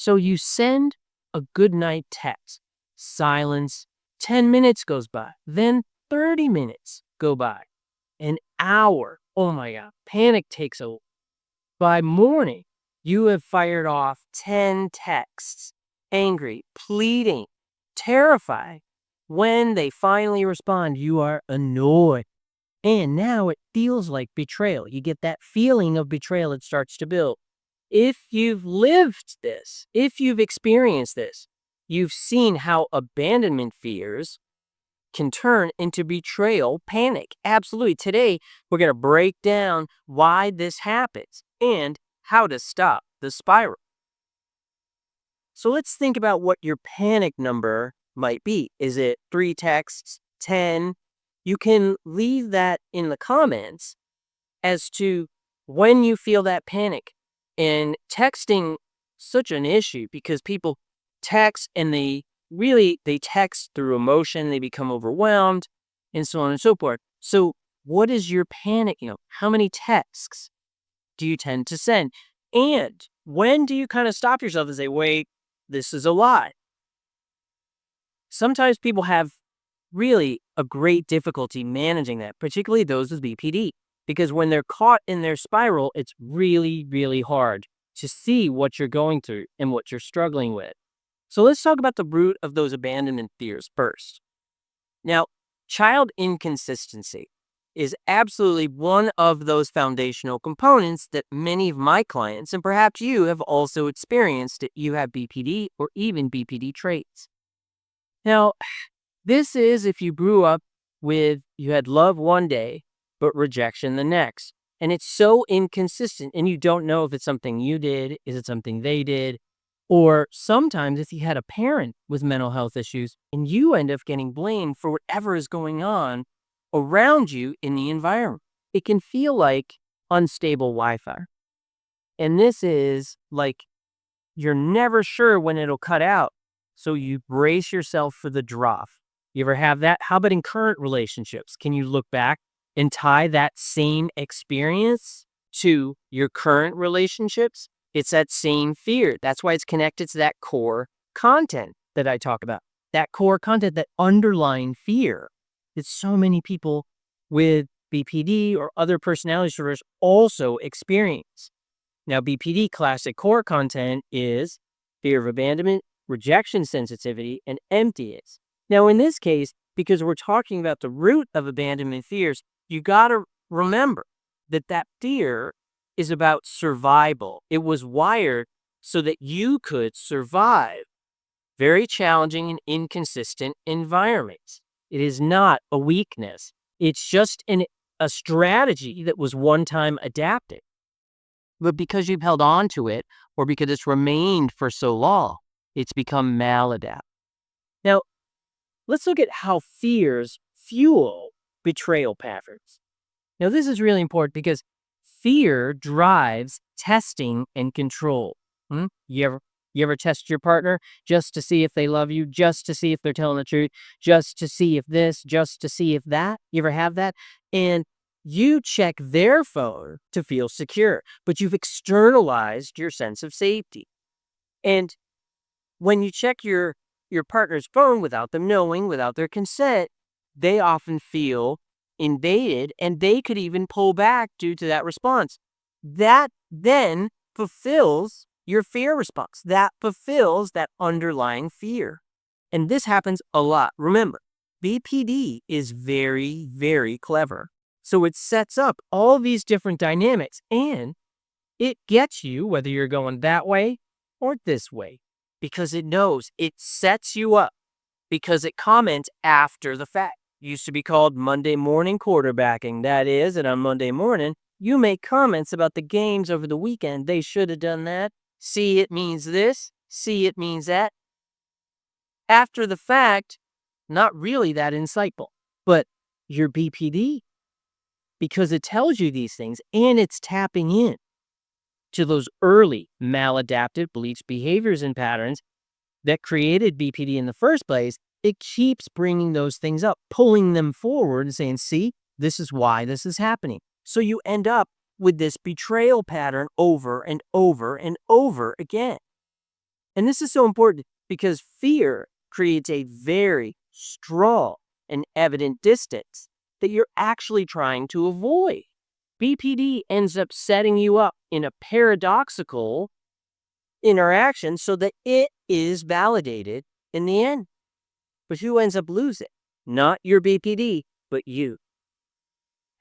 So you send a goodnight text, silence, 10 minutes goes by, then 30 minutes go by, an hour. Oh my God, panic takes over. By morning, you have fired off 10 texts, angry, pleading, terrified. When they finally respond, you are annoyed. And now it feels like betrayal. You get that feeling of betrayal that starts to build. If you've lived this, if you've experienced this, you've seen how abandonment fears can turn into betrayal panic. Absolutely. Today, we're going to break down why this happens and how to stop the spiral. So let's think about what your panic number might be. Is it 3 texts, 10? You can leave that in the comments as to when you feel that panic. And texting such an issue because people text and they text through emotion, they become overwhelmed, and so on and so forth. So what is your panic? How many texts do you tend to send? And when do you kind of stop yourself and say, wait, this is a lie? Sometimes people have really a great difficulty managing that, particularly those with BPD, because when they're caught in their spiral, it's really, really hard to see what you're going through and what you're struggling with. So let's talk about the root of those abandonment fears first. Now, child inconsistency is absolutely one of those foundational components that many of my clients, and perhaps you, have also experienced if you have BPD or even BPD traits. Now, this is if you grew up with, you had love one day, but rejection the next. And it's so inconsistent, and you don't know if it's something you did, is it something they did, or sometimes if you had a parent with mental health issues and you end up getting blamed for whatever is going on around you in the environment. It can feel like unstable Wi-Fi. And this is like you're never sure when it'll cut out, so you brace yourself for the drop. You ever have that? How about in current relationships? Can you look back and tie that same experience to your current relationships? It's that same fear. That's why it's connected to that core content that I talk about. That core content, that underlying fear that so many people with BPD or other personality disorders also experience. Now, BPD classic core content is fear of abandonment, rejection sensitivity, and emptiness. Now, in this case, because we're talking about the root of abandonment fears, you got to remember that that fear is about survival. It was wired so that you could survive very challenging and inconsistent environments. It is not a weakness. It's just a strategy that was one time adapted. But because you've held on to it, or because it's remained for so long, it's become maladaptive. Now, let's look at how fears fuel betrayal patterns. Now, this is really important because fear drives testing and control. You ever test your partner just to see if they love you, just to see if they're telling the truth, just to see if this, just to see if that? You ever have that? And you check their phone to feel secure, but you've externalized your sense of safety. And when you check your partner's phone without them knowing, without their consent, they often feel invaded, and they could even pull back due to that response. That then fulfills your fear response. That fulfills that underlying fear. And this happens a lot. Remember, BPD is very, very clever. So it sets up all these different dynamics, and it gets you whether you're going that way or this way, because it knows it sets you up, because it comments after the fact. It used to be called Monday morning quarterbacking. That is, and on Monday morning, you make comments about the games over the weekend. They should have done that. See, it means this. See, it means that. After the fact, not really that insightful, but your BPD, because it tells you these things, and it's tapping in to those early maladaptive beliefs, behaviors, and patterns that created BPD in the first place. It keeps bringing those things up, pulling them forward and saying, see, this is why this is happening. So you end up with this betrayal pattern over and over and over again. And this is so important because fear creates a very strong and evident distance that you're actually trying to avoid. BPD ends up setting you up in a paradoxical interaction so that it is validated in the end. But who ends up losing? Not your BPD, but you.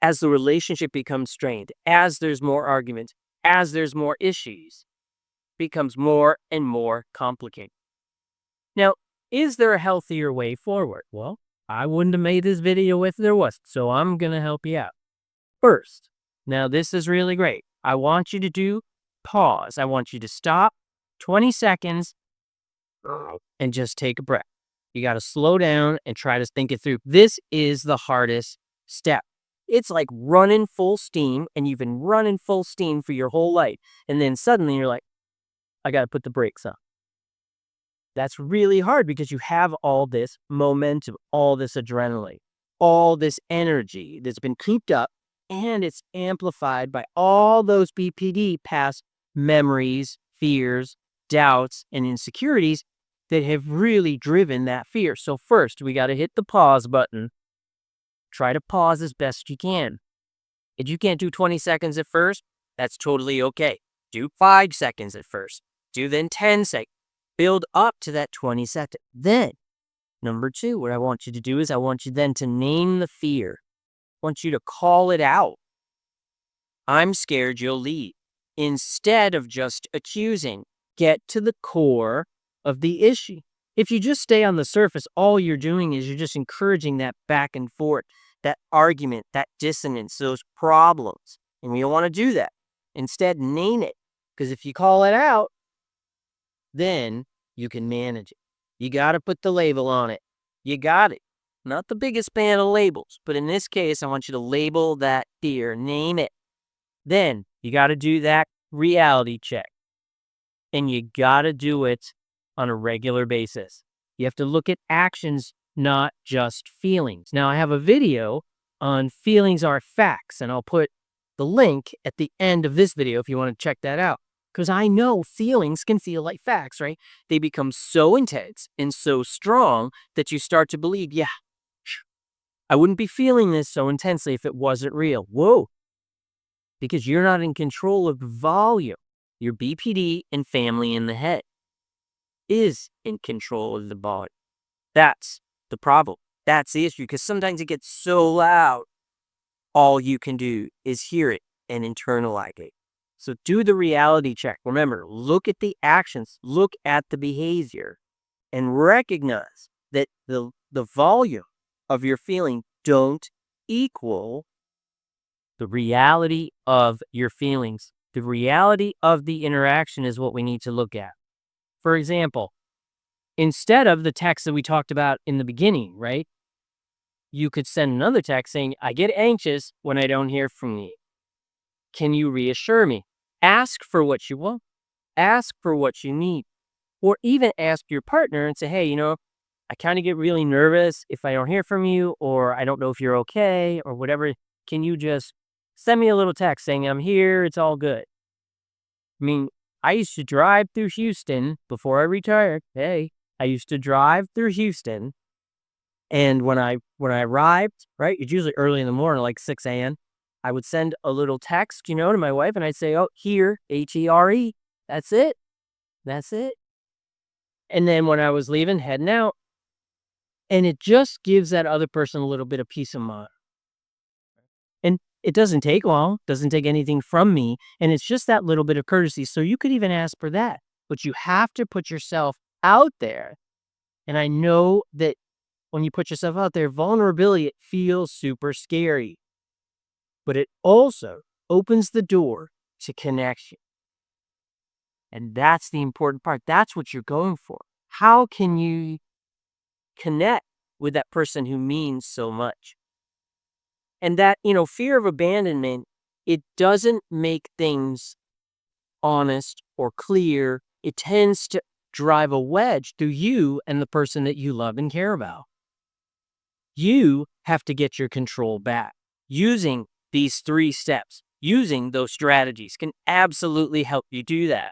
As the relationship becomes strained, as there's more arguments, as there's more issues, becomes more and more complicated. Now, is there a healthier way forward? Well, I wouldn't have made this video if there wasn't, so I'm going to help you out. First, now this is really great. I want you to do pause. I want you to stop 20 seconds and just take a breath. You got to slow down and try to think it through. This is the hardest step. It's like running full steam, and you've been running full steam for your whole life. And then suddenly you're like, I got to put the brakes on. That's really hard because you have all this momentum, all this adrenaline, all this energy that's been cooped up, and it's amplified by all those BPD past memories, fears, doubts, and insecurities that have really driven that fear. So first, we got to hit the pause button. Try to pause as best you can. If you can't do 20 seconds at first, that's totally okay. Do 5 seconds at first. Do then 10 seconds. Build up to that 20 seconds. Then, number 2, what I want you to do is I want you then to name the fear. I want you to call it out. I'm scared you'll leave. Instead of just accusing, get to the core of the issue. If you just stay on the surface, all you're doing is you're just encouraging that back and forth, that argument, that dissonance, those problems. And we don't want to do that. Instead, name it. Because if you call it out, then you can manage it. You got to put the label on it. You got it. Not the biggest fan of labels, but in this case, I want you to label that fear, name it. Then you got to do that reality check. And you got to do it on a regular basis. You have to look at actions, not just feelings. Now, I have a video on feelings are facts, and I'll put the link at the end of this video if you want to check that out. Because I know feelings can feel like facts, right? They become so intense and so strong that you start to believe, yeah, I wouldn't be feeling this so intensely if it wasn't real. Whoa. Because you're not in control of the volume. Your BPD and family in the head is in control of the body. That's the problem. That's the issue. Because sometimes it gets so loud, all you can do is hear it and internalize it. So do the reality check. Remember, look at the actions, look at the behavior, and recognize that the volume of your feeling don't equal the reality of your feelings. The reality of the interaction is what we need to look at. For example, instead of the text that we talked about in the beginning, right? You could send another text saying, I get anxious when I don't hear from you. Can you reassure me? Ask for what you want. Ask for what you need. Or even ask your partner and say, hey, I kind of get really nervous if I don't hear from you, or I don't know if you're okay, or whatever. Can you just send me a little text saying I'm here, it's all good? I mean, I used to drive through Houston before I retired. Hey, I used to drive through Houston. And when I arrived, right, it's usually early in the morning, like 6 a.m., I would send a little text, to my wife, and I'd say, oh, here, Here. That's it. That's it. And then when I was leaving, heading out, and it just gives that other person a little bit of peace of mind. And it doesn't take long, doesn't take anything from me, and it's just that little bit of courtesy. So you could even ask for that, but you have to put yourself out there. And I know that when you put yourself out there, vulnerability, it feels super scary. But it also opens the door to connection. And that's the important part. That's what you're going for. How can you connect with that person who means so much? And that, fear of abandonment, it doesn't make things honest or clear. It tends to drive a wedge through you and the person that you love and care about. You have to get your control back. Using these 3 steps, using those strategies can absolutely help you do that.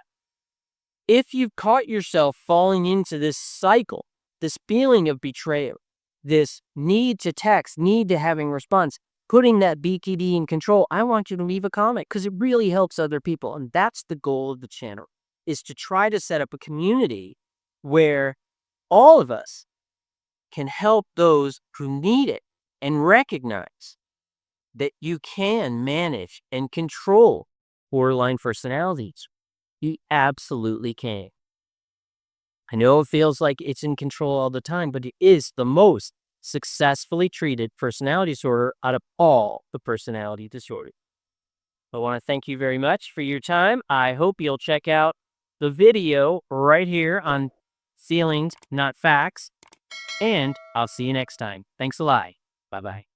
If you've caught yourself falling into this cycle, this feeling of betrayal, this need to text, need to having response, putting that BPD in control, I want you to leave a comment because it really helps other people. And that's the goal of the channel, is to try to set up a community where all of us can help those who need it and recognize that you can manage and control borderline personalities. You absolutely can. I know it feels like it's in control all the time, but it is the most successfully treated personality disorder out of all the personality disorders. I want to thank you very much for your time. I hope you'll check out the video right here on feelings, not facts. And I'll see you next time. Thanks a lot. Bye-bye.